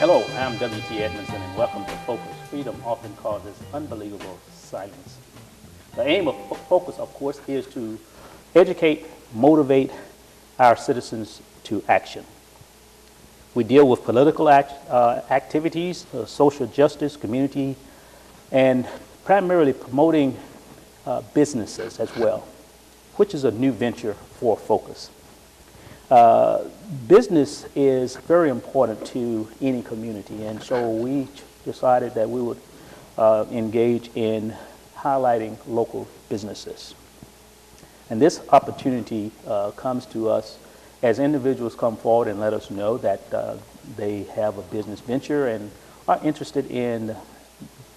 Hello, I'm W.T. Edmondson, and welcome to Focus. Freedom often causes unbelievable silence. The aim of Focus, of course, is to educate, motivate our citizens to action. We deal with political activities, social justice, community, and primarily promoting businesses as well, which is a new venture for Focus. Business is very important to any community, and so we decided that we would engage in highlighting local businesses. And this opportunity comes to us as individuals come forward and let us know that they have a business venture and are interested in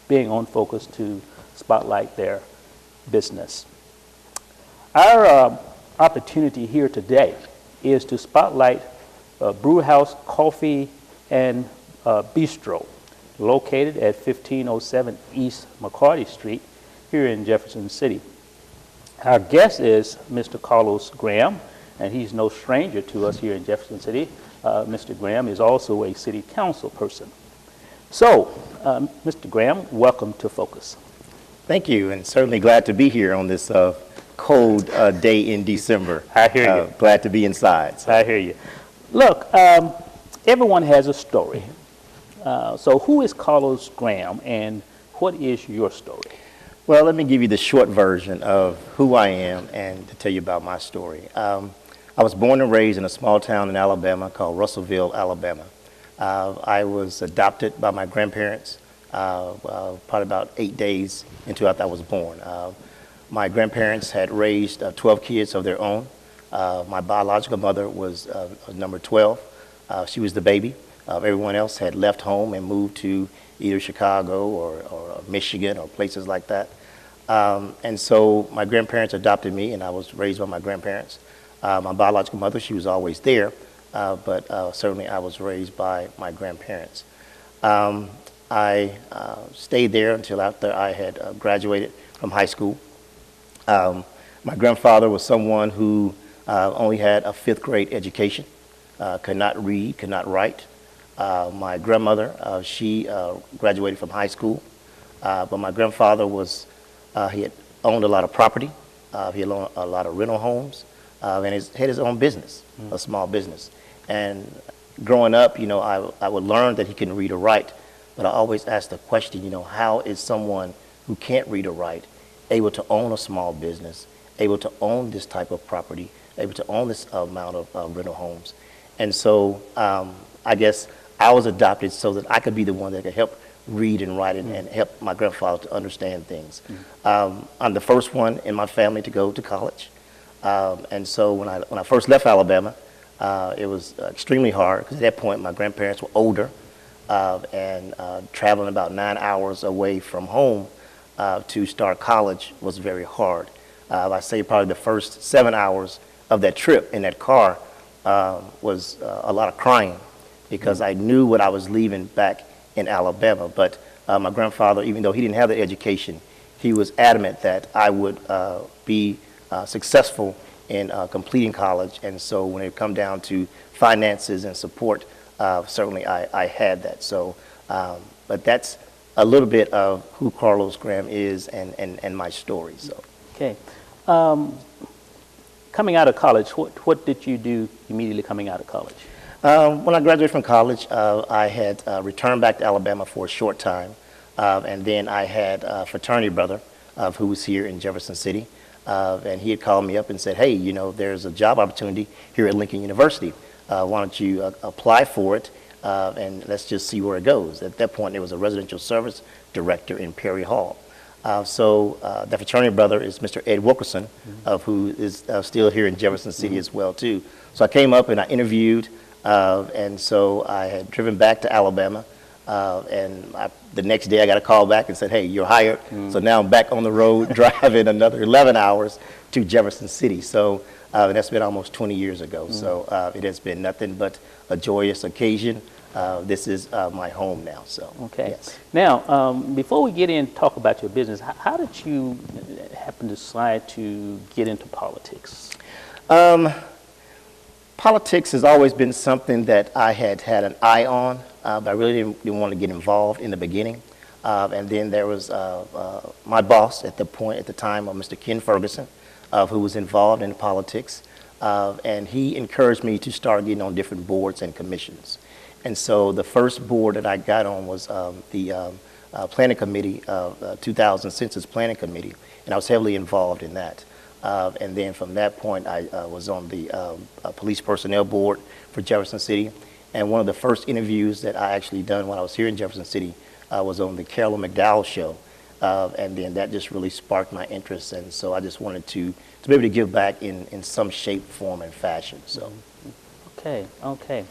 being on Focus to spotlight their business. Our opportunity here today is to spotlight Brew House Coffee and Bistro, located at 1507 East McCarty Street here in Jefferson City. Our guest is Mr. Carlos Graham, and he's no stranger to us here in Jefferson City. Mr. Graham is also a city council person. So, Mr. Graham, welcome to Focus. Thank you, and certainly glad to be here on this cold day in December. I hear you. Glad to be inside. So. I hear you. Look, everyone has a story. So who is Carlos Graham, and what is your story? Well, let me give you the short version of who I am and to tell you about my story. I was born and raised in a small town in Alabama called Russellville, Alabama. I was adopted by my grandparents probably about 8 days until I was born. My grandparents had raised 12 kids of their own. My biological mother was number 12. She was the baby. Everyone else had left home and moved to either Chicago or Michigan or places like that. And so my grandparents adopted me, and I was raised by my grandparents. My biological mother, she was always there, but certainly I was raised by my grandparents. I stayed there until after I had graduated from high school. My grandfather was someone who only had a 5th grade education, could not read, could not write. My grandmother, she graduated from high school, but my grandfather he had owned a lot of property, he had owned a lot of rental homes, and had his own business, a small business. And growing up, I would learn that he couldn't read or write, but I always asked the question, how is someone who can't read or write able to own a small business, able to own this type of property, able to own this amount of rental homes? And so I guess I was adopted so that I could be the one that could help read and write and help my grandfather to understand things. I'm the first one in my family to go to college. And so when I first left Alabama, it was extremely hard because at that point my grandparents were older and traveling about 9 hours away from home to start college was very hard. I say probably the first 7 hours of that trip in that car was a lot of crying because I knew what I was leaving back in Alabama. But my grandfather, even though he didn't have the education, he was adamant that I would be successful in completing college. And so when it come down to finances and support, certainly I had that. So, but that's a little bit of who Carlos Graham is and my story. So. Okay. Coming out of college, what did you do immediately coming out of college? When I graduated from college, I had returned back to Alabama for a short time. And then I had a fraternity brother who was here in Jefferson City. And he had called me up and said, hey, there's a job opportunity here at Lincoln University. Why don't you apply for it? And let's just see where it goes. At that point, there was a residential service director in Perry Hall. So the fraternity brother is Mr. Ed Wilkerson, who is still here in Jefferson City as well, too. So I came up and I interviewed, and so I had driven back to Alabama. And the next day I got a call back and said, hey, you're hired. So now I'm back on the road driving another 11 hours to Jefferson City. So that's been almost 20 years ago. So it has been nothing but a joyous occasion. This is my home now. So okay. Yes. Now, before we get in and talk about your business, how did you happen to decide to get into politics? Politics has always been something that I had an eye on but I really didn't want to get involved in the beginning. And then there was my boss at the time, Mr. Ken Ferguson, who was involved in politics. And he encouraged me to start getting on different boards and commissions. And so the first board that I got on was the Planning Committee, 2000 Census Planning Committee, and I was heavily involved in that. And then from that point, I was on the Police Personnel Board for Jefferson City. And one of the first interviews that I actually done when I was here in Jefferson City was on the Carolyn McDowell show. And then that just really sparked my interest. And so I just wanted to be able to give back in some shape, form, and fashion. So. Okay, okay.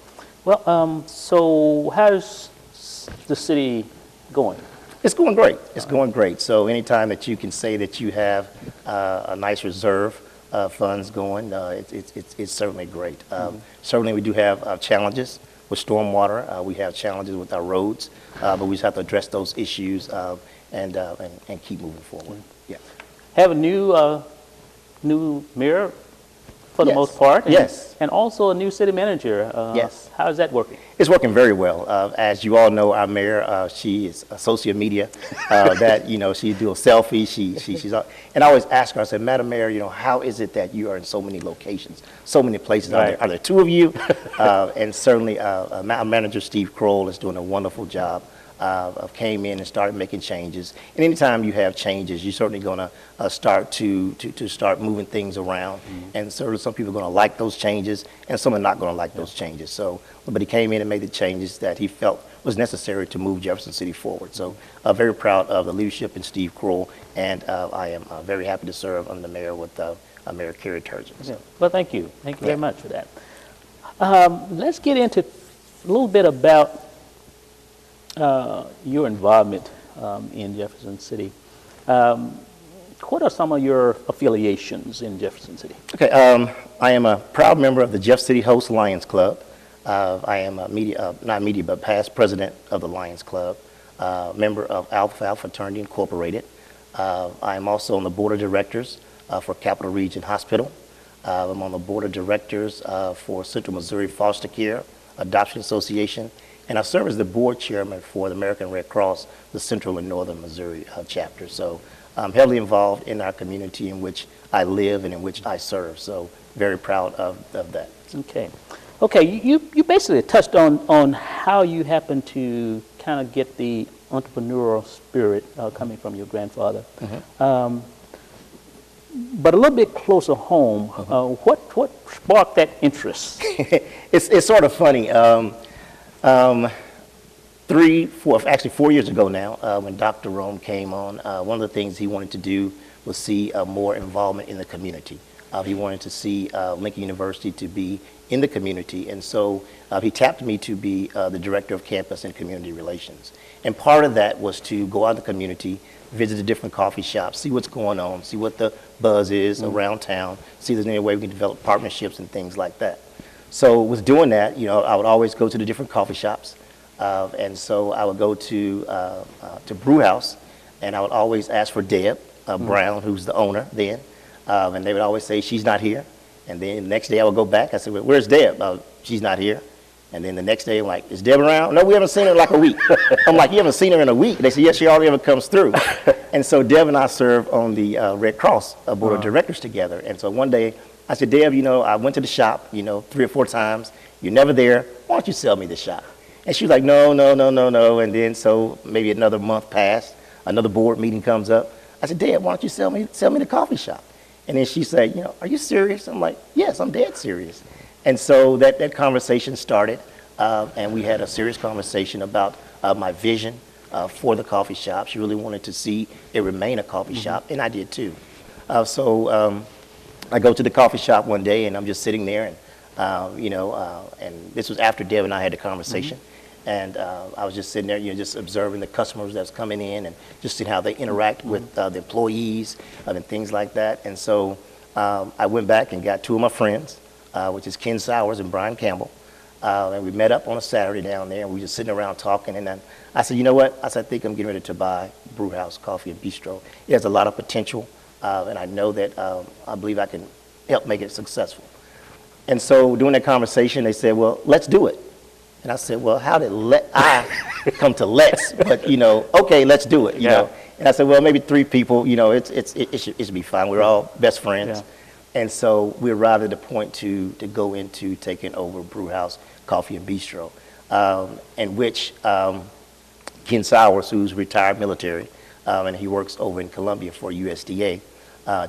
Well, so how's the city going? It's going great. It's going great. So anytime that you can say that you have a nice reserve funds going, it's certainly great. Certainly we do have challenges with stormwater. We have challenges with our roads, but we just have to address those issues and keep moving forward. Yeah. Have a new mayor for the most part. And, yes. And also a new city manager. Yes. How is that working? It's working very well. As you all know, our mayor, she is a social media. That she do a selfie. She's and I always ask her. I said, Madam Mayor, how is it that you are in so many locations, so many places? Right. Are there two of you? And certainly, our manager Steve Kroll is doing a wonderful job. Came in and started making changes. And anytime you have changes, you're certainly going to start to start moving things around. And certainly some people are going to like those changes, and some are not going to like those changes. So, but he came in and made the changes that he felt was necessary to move Jefferson City forward. So, very proud of the leadership in Steve Kroll, and I am very happy to serve under the mayor with Mayor Kerry Turgeon. So. Yeah. Well, thank you. Thank you very much for that. Let's get into a little bit about your involvement in Jefferson City. What are some of your affiliations in Jefferson City? Okay, I am a proud member of the Jeff City Host Lions Club. I am but past president of the Lions Club, member of Alpha Fraternity Incorporated. I am also on the board of directors for Capital Region Hospital. I'm on the board of directors for Central Missouri Foster Care Adoption Association. And I serve as the board chairman for the American Red Cross, the Central and Northern Missouri chapter. So I'm heavily involved in our community in which I live and in which I serve. So very proud of that. Okay. Okay, you basically touched on how you happen to kind of get the entrepreneurial spirit coming from your grandfather. Mm-hmm. But a little bit closer home, what sparked that interest? It's sort of funny. 4 years ago now, when Dr. Rome came on, one of the things he wanted to do was see more involvement in the community. He wanted to see Lincoln University to be in the community, and so he tapped me to be the director of campus and community relations. And part of that was to go out in the community, visit the different coffee shops, see what's going on, see what the buzz is around town, see if there's any way we can develop partnerships and things like that. So with doing that, I would always go to the different coffee shops. And so I would go to Brew House, and I would always ask for Deb Brown, who's the owner then. And they would always say, she's not here. And then the next day I would go back. I said, well, where's Deb? She's not here. And then the next day I'm like, is Deb around? No, we haven't seen her in like a week. I'm like, you haven't seen her in a week? They said, yes, she hardly ever comes through. And so Deb and I serve on the Red Cross board of directors together. And so one day I said, Deb, I went to the shop, 3 or 4 times. You're never there. Why don't you sell me the shop? And she was like, no. And then so maybe another month passed, another board meeting comes up. I said, Deb, why don't you sell me the coffee shop? And then she said, are you serious? I'm like, yes, I'm dead serious. And so that conversation started, and we had a serious conversation about my vision for the coffee shop. She really wanted to see it remain a coffee shop, and I did too. So I go to the coffee shop one day, and I'm just sitting there, and and this was after Deb and I had the conversation. And I was just sitting there, just observing the customers that's coming in and just seeing how they interact with the employees and things like that. And so I went back and got 2 of my friends, which is Ken Sowers and Brian Campbell. And we met up on a Saturday down there, and we were just sitting around talking. And then I said, you know what? I think I'm getting ready to buy Brew House Coffee and Bistro. It has a lot of potential, and I know that I believe I can help make it successful. And so during that conversation, they said, well, let's do it. And I said, well, how did I come to let's? But, you know, okay, let's do it, you know. And I said, well, maybe 3 people, you know, it should be fine. We're all best friends. Yeah. And so we arrived at the point to go into taking over Brewhouse Coffee and Bistro, in which Ken Sowers, who's retired military, and he works over in Colombia for USDA,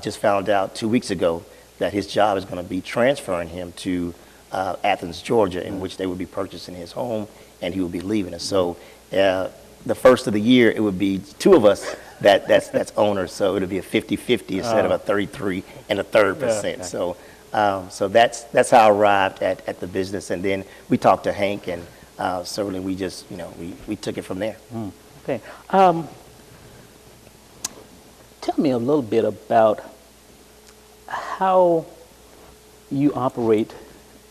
just found out 2 weeks ago that his job is going to be transferring him to Athens, Georgia, in which they would be purchasing his home, and he will be leaving us. So the first of the year, it would be 2 of us that's owners. So it'll be a 50-50 instead of a 33 and a third percent. So so that's how I arrived at the business, and then we talked to Hank, and certainly we just, you know, we took it from there. Okay. Tell me a little bit about how you operate.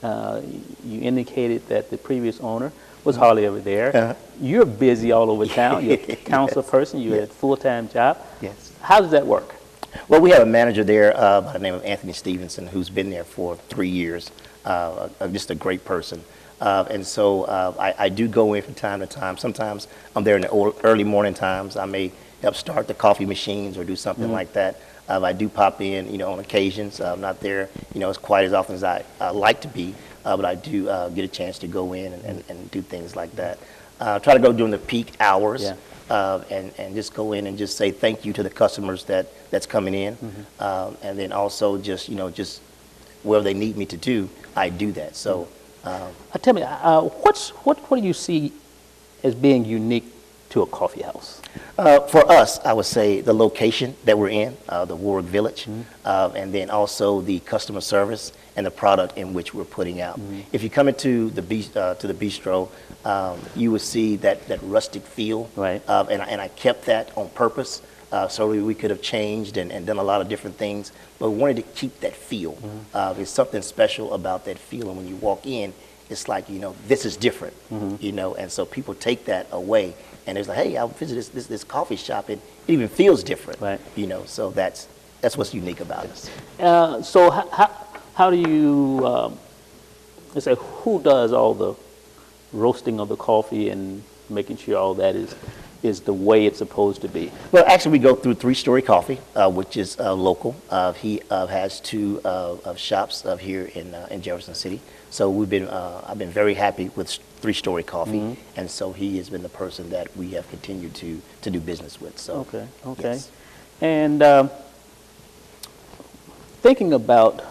You indicated that the previous owner was hardly ever there. You're busy all over town. You're a council person. You're a full-time job. Yes. How does that work? Well, we have a manager there by the name of Anthony Stevenson, who's been there for 3 years. Just a great person. And so I do go in from time to time. Sometimes I'm there in the early morning times. I may help start the coffee machines or do something like that. I do pop in, you know, on occasions. I'm not there, you know, as quite as often as I like to be, but I do get a chance to go in and do things like that. Try to go during the peak hours, and just go in and just say thank you to the customers that's coming in, and then also just, you know, just wherever they need me to do, I do that. So, tell me, what do you see as being unique to a coffee house? For us, I would say the location that we're in, the Warwick Village, and then also the customer service and the product in which we're putting out. If you come into the bistro, you will see that rustic feel, right? And I kept that on purpose. So we could have changed and done a lot of different things, but we wanted to keep that feel. There's something special about that feeling when you walk in. It's like, you know, this is different, you know, and so people take that away. And it's like, hey, I visited this coffee shop, and it even feels different, right? You know, so that's what's unique about it. So how do you, let's say, who does all the roasting of the coffee and making sure all that is the way it's supposed to be? Well, actually, we go through 3-Story Coffee, which is local. He has 2 shops here in Jefferson City. So I've been very happy with 3-Story Coffee, and so he has been the person that we have continued to do business with. So okay. Yes. And thinking about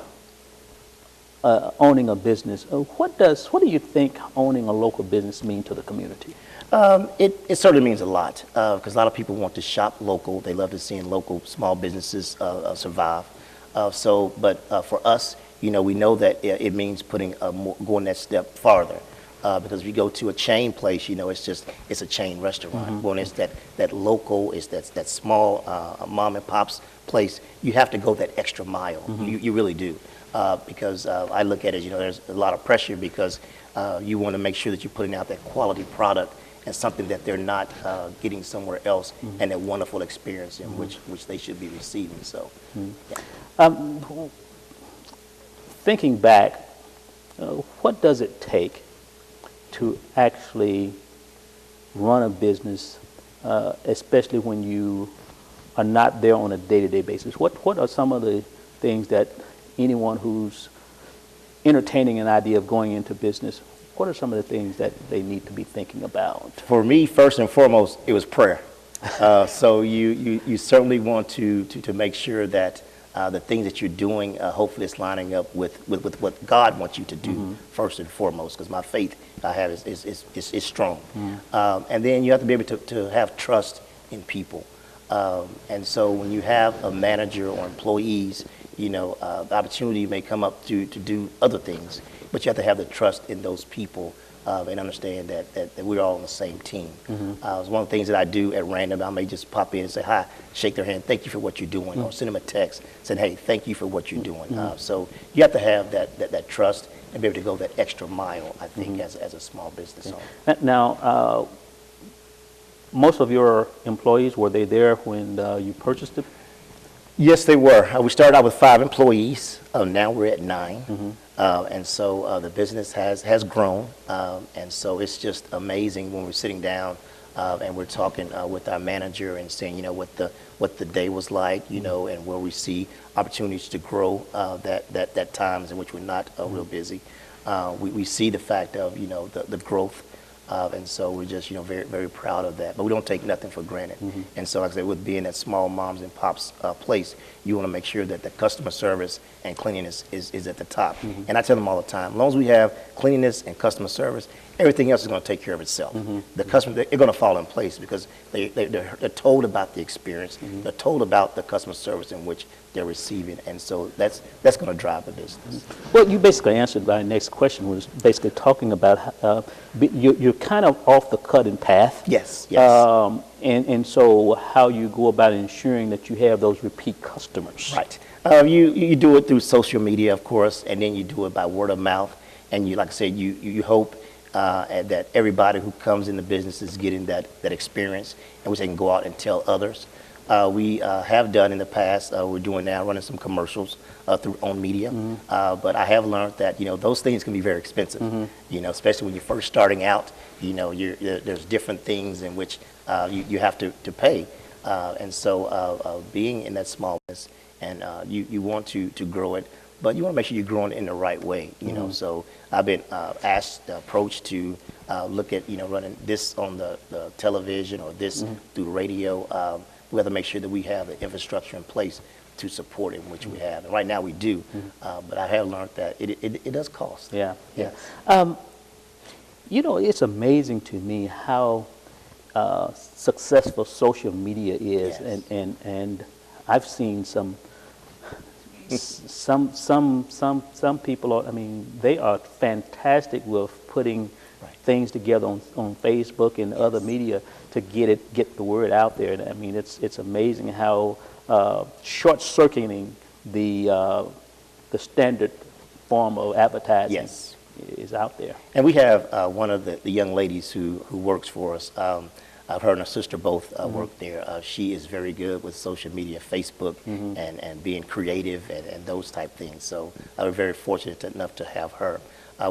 owning a business, what do you think owning a local business mean to the community? It certainly means a lot, because a lot of people want to shop local. They love to see local small businesses survive. But for us, you know, we know that it means going that step farther. Because if you go to a chain place, you know, it's a chain restaurant. When it's that local, it's that small mom and pop's place, you have to go that extra mile. You really do. Because I look at it, you know, there's a lot of pressure because you want to make sure that you're putting out that quality product and something that they're not getting somewhere else, and that wonderful experience in which they should be receiving. So, thinking back, what does it take to actually run a business, especially when you are not there on a day-to-day basis? What are some of the things that anyone who's entertaining an idea of going into business, what are some of the things that they need to be thinking about? For me, first and foremost, it was prayer. So you certainly want to make sure that the things that you're doing, hopefully it's lining up with what God wants you to do first and foremost, because my faith I have is strong. And then you have to be able to have trust in people. And so when you have a manager or employees, you know, the opportunity may come up to do other things, but you have to have the trust in those people and understand that we're all on the same team. It's one of the things that I do at random. I may just pop in and say hi, shake their hand, thank you for what you're doing, or send them a text saying, hey, thank you for what you're doing. So you have to have that trust and be able to go that extra mile, I think, as a small business owner. Now, most of your employees, were they there when you purchased it? Yes, they were. We started out with 5 employees. Now we're at 9. And so the business has grown. And so it's just amazing when we're sitting down and we're talking with our manager and saying, what the day was like, and where we see opportunities to grow that times in which we're not real busy. We see the fact of, the growth. And so we're just, very, very proud of that. But we don't take nothing for granted. And so, like I said, with being that small moms and pops place, you want to make sure that the customer service and cleanliness is at the top. And I tell them all the time, as long as we have cleanliness and customer service, everything else is going to take care of itself. The customer, they're going to fall in place because they're told about the experience. They're told about the customer service in which they're receiving. And so that's going to drive the business. Well, you basically answered my next question, was basically talking about you're kind of off the cutting path. Yes, yes. And so how you go about ensuring that you have those repeat customers. Right. You do it through social media, of course, and then you do it by word of mouth. And you, like I said, you hope that everybody who comes in the business is getting that experience, and which they can go out and tell others. We have done in the past, we're doing now, running some commercials through own media. But I have learned that, those things can be very expensive, especially when you're first starting out. There's different things in which you have to pay. And so being in that small business, and you want to grow it, but you want to make sure you're growing it in the right way, So I've been approached to look at, running this on the television or this through radio. We have to make sure that we have the infrastructure in place to support it, which we have. And right now we do, but I have learned that it does cost. Yeah. It's amazing to me how successful social media is, Yes. and I've seen some people are, they are fantastic with putting things together on Facebook and other media to get the word out there. And it's amazing how short-circuiting the standard form of advertising is out there. And we have one of the young ladies who works for us. Her and her sister both work there. She is very good with social media, Facebook, and being creative and those type things. So we're very fortunate enough to have her.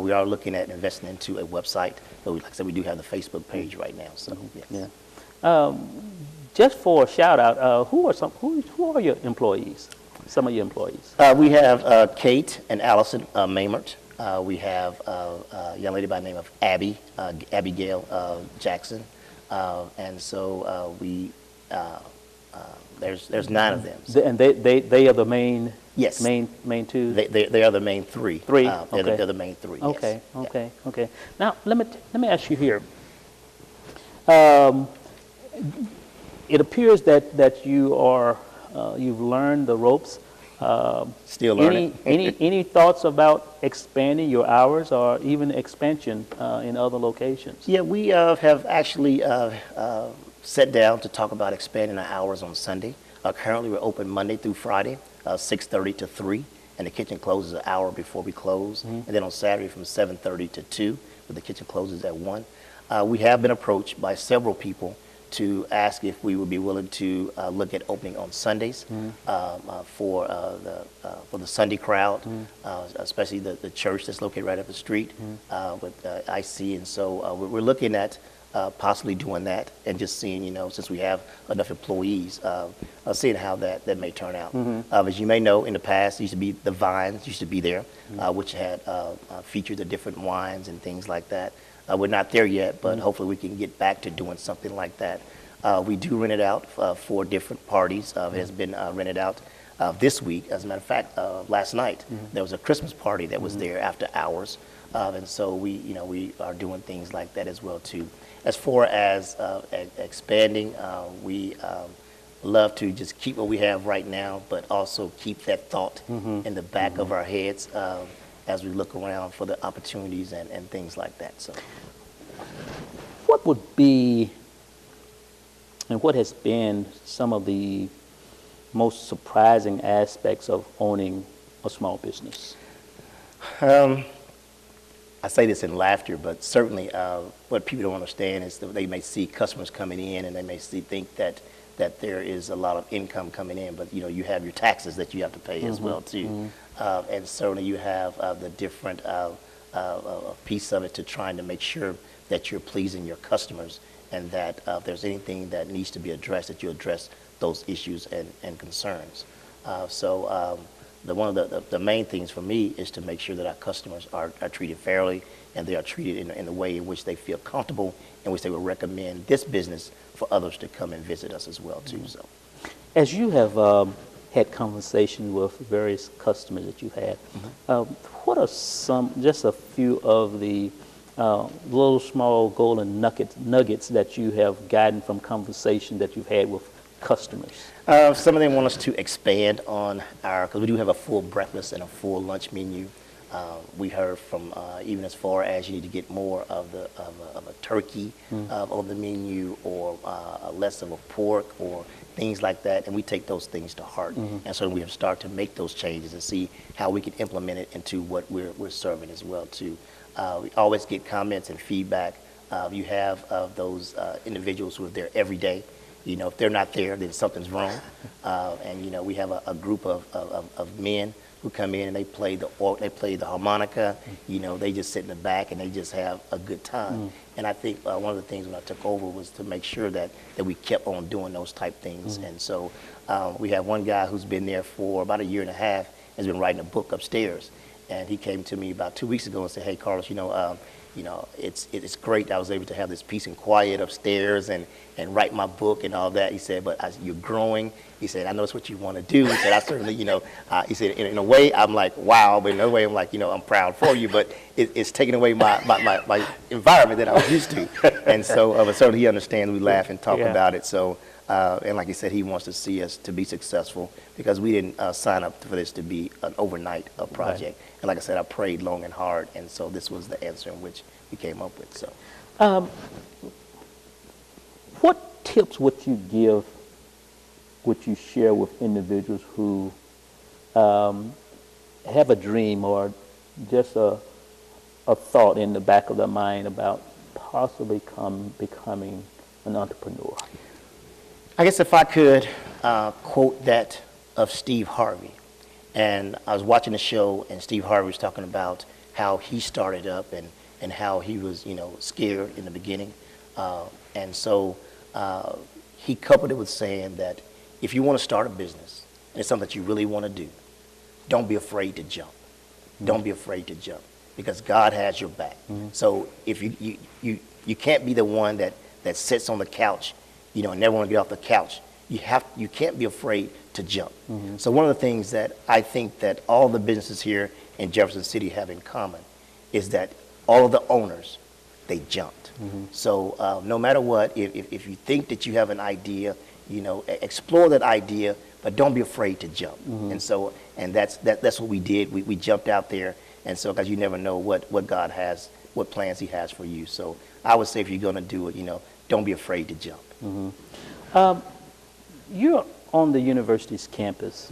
We are looking at investing into a website, but like I said, we do have the Facebook page right now. So yes. Just for a shout out, who are your employees? Some of your employees. We have Kate and Allison Maymert. We have a young lady by the name of Abigail Jackson. And so there's 9 of them. So. And they are the main. Yes. Main two. They are the main 3. 3. They're the main 3. Okay. Yes. Okay. Okay. Now let me ask you here. It appears that you've learned the ropes. Still learning. Any thoughts about expanding your hours or even expansion in other locations? Yeah, we have actually sat down to talk about expanding our hours on Sunday. Currently, we're open Monday through Friday, 6:30 to 3, and the kitchen closes an hour before we close. And then on Saturday from 7:30 to 2, but the kitchen closes at 1. We have been approached by several people to ask if we would be willing to look at opening on Sundays for the Sunday crowd, especially the church that's located right up the street with IC. And so we're looking at possibly doing that and just seeing, since we have enough employees, seeing how that may turn out. As you may know, in the past, used to be the Vines used to be there, which had featured the different wines and things like that. We're not there yet, but hopefully we can get back to doing something like that. We do rent it out for different parties. It has been rented out this week. As a matter of fact, last night there was a Christmas party that was there after hours, and so we are doing things like that as well too. As far as expanding, we love to just keep what we have right now, but also keep that thought in the back of our heads as we look around for the opportunities and things like that. So, what would be and what has been some of the most surprising aspects of owning a small business? I say this in laughter, but certainly what people don't understand is that they may see customers coming in and they may think that that there is a lot of income coming in, but you have your taxes that you have to pay as well too. And certainly you have the different piece of it to trying to make sure that you're pleasing your customers, and that if there's anything that needs to be addressed, that you address those issues and concerns. One of the main things for me is to make sure that our customers are treated fairly, and they are treated in a way in which they feel comfortable, in which they will recommend this business for others to come and visit us as well too. So, as you have had conversations with various customers that you had, what are just a few of the little small golden nuggets that you have gotten from conversation that you've had with customers? Some of them want us to expand on because we do have a full breakfast and a full lunch menu. We heard from even as far as you need to get more of a turkey on the menu, or less of a pork, or things like that, and we take those things to heart. And so we have started to make those changes and see how we can implement it into what we're serving as well too. We always get comments and feedback. You have those individuals who are there every day. If they're not there, then something's wrong. And we have a group of men who come in and they play the harmonica. They just sit in the back and they just have a good time. And I think one of the things when I took over was to make sure that we kept on doing those type things. And so we have one guy who's been there for about a year and a half, has been writing a book upstairs. And he came to me about 2 weeks ago and said, "Hey, Carlos, it's great that I was able to have this peace and quiet upstairs and write my book and all that." He said, "But you're growing." He said, "I know it's what you want to do." He said, "I certainly, he said, in a way, I'm like, wow, but in another way, I'm like, I'm proud for you, but it's taking away my environment that I was used to." And so, but certainly he understands. We laugh and talk about it. So, and like he said, he wants to see us to be successful, because we didn't sign up for this to be an overnight project. Right. And like I said, I prayed long and hard, and so this was the answer in which we came up with. So, what tips would you share with individuals who have a dream or just a thought in the back of their mind about possibly becoming an entrepreneur? I guess if I could quote that of Steve Harvey. And I was watching the show, and Steve Harvey was talking about how he started up and how he was, scared in the beginning. And so he coupled it with saying that if you want to start a business and it's something that you really want to do, don't be afraid to jump. Don't be afraid to jump, because God has your back. So if you can't be the one that sits on the couch, and never want to get off the couch. You can't be afraid to jump. So one of the things that I think that all the businesses here in Jefferson City have in common is that all of the owners, they jumped. So no matter what, if you think that you have an idea, explore that idea, but don't be afraid to jump. And that's what we did. We jumped out there, and so because you never know what God has, what plans He has for you. So I would say if you're going to do it, don't be afraid to jump. You're on the university's campus.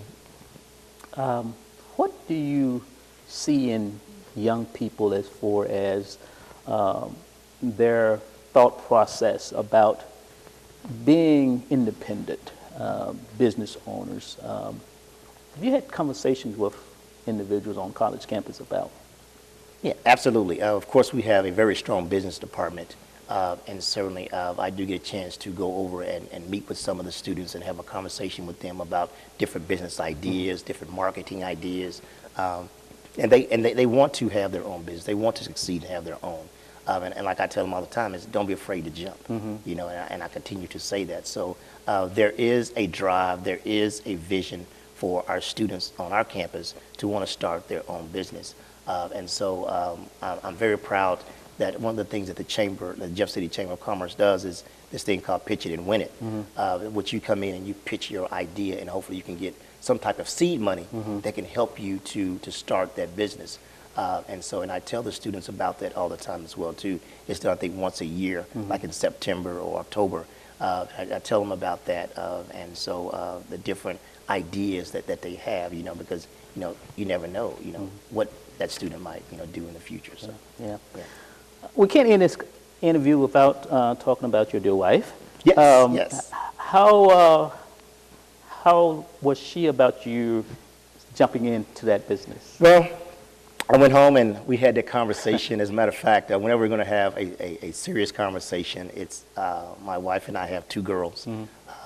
What do you see in young people as far as their thought process about being independent business owners? Have you had conversations with individuals on college campus about? Yeah, absolutely. Of course, we have a very strong business department. And certainly I do get a chance to go over and meet with some of the students and have a conversation with them about different business ideas, different marketing ideas. And they want to have their own business. They want to succeed and have their own. And like I tell them all the time, is don't be afraid to jump. And I continue to say that. So there is a drive, there is a vision for our students on our campus to want to start their own business. And so I'm very proud that one of the things that the Jeff City Chamber of Commerce does is this thing called Pitch It and Win It, which you come in and you pitch your idea, and hopefully you can get some type of seed money that can help you to start that business. And I tell the students about that all the time as well too. It's done, I think, once a year, like in September or October. I tell them about that, and so the different ideas that they have, because you never know, what that student might do in the future. So yeah. We can't end this interview without talking about your dear wife. Yes. Yes. how was she about you jumping into that business? Well, I went home and we had that conversation. As a matter of fact, whenever we're going to have a serious conversation, it's my wife and I have two girls.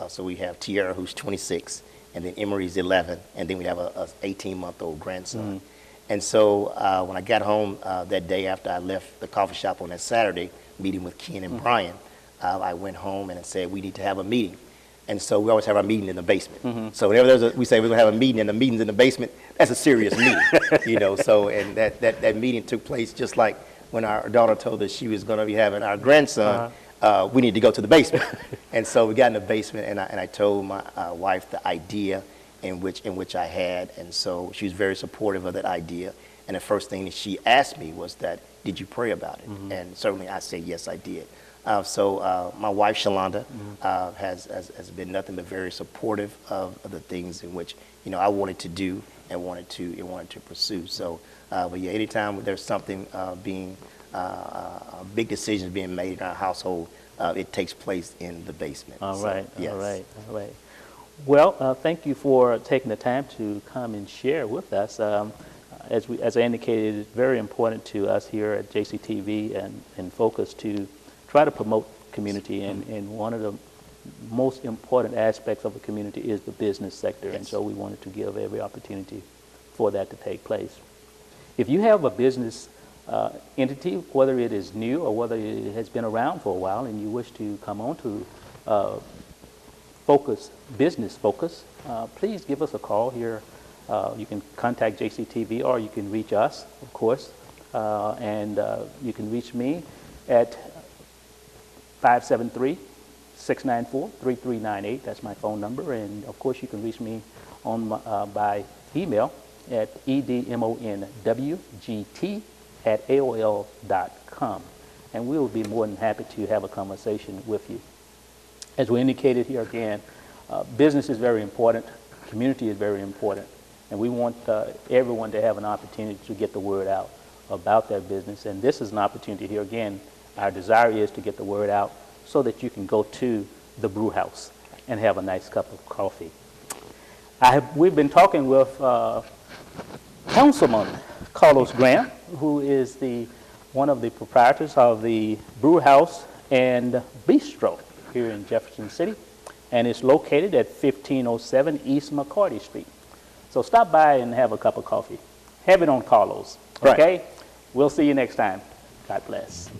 So we have Tiara, who's 26, and then Emery's 11, and then we have a 18-month-old grandson. And so when I got home that day after I left the coffee shop on that Saturday, meeting with Ken and Brian, I went home and said, we need to have a meeting. And so we always have our meeting in the basement. So whenever we say we're going to have a meeting and the meeting's in the basement, that's a serious meeting, you know. So, and that meeting took place just like when our daughter told us she was going to be having our grandson, we need to go to the basement. And so we got in the basement and I told my wife the idea in which I had. And so she was very supportive of that idea. And the first thing that she asked me was that, did you pray about it? And certainly I said, yes, I did. So my wife, Shalonda, has been nothing but very supportive of the things in which, you know, I wanted to do and wanted to pursue. So, but yeah, anytime there's something big decisions being made in our household, it takes place in the basement. All right, yes. all right. Well, thank you for taking the time to come and share with us. As I indicated, it's very important to us here at JCTV and Focus to try to promote community, and one of the most important aspects of a community is the business sector, and so we wanted to give every opportunity for that to take place. If you have a business entity, whether it is new or whether it has been around for a while, and you wish to come on to Business Focus, please give us a call here. You can contact JCTV or you can reach us, of course, and you can reach me at 573-694-3398. That's my phone number. And of course, you can reach me on by email at edmonwgt@aol.com. And we will be more than happy to have a conversation with you. As we indicated here again, business is very important. Community is very important. And we want everyone to have an opportunity to get the word out about their business. And this is an opportunity here again. Our desire is to get the word out so that you can go to the brew house and have a nice cup of coffee. We've been talking with Councilman Carlos Graham, who is one of the proprietors of the brew house and bistro here in Jefferson City, and it's located at 1507 East McCarty Street. So stop by and have a cup of coffee. Have it on Carlos, okay? Right. We'll see you next time. God bless.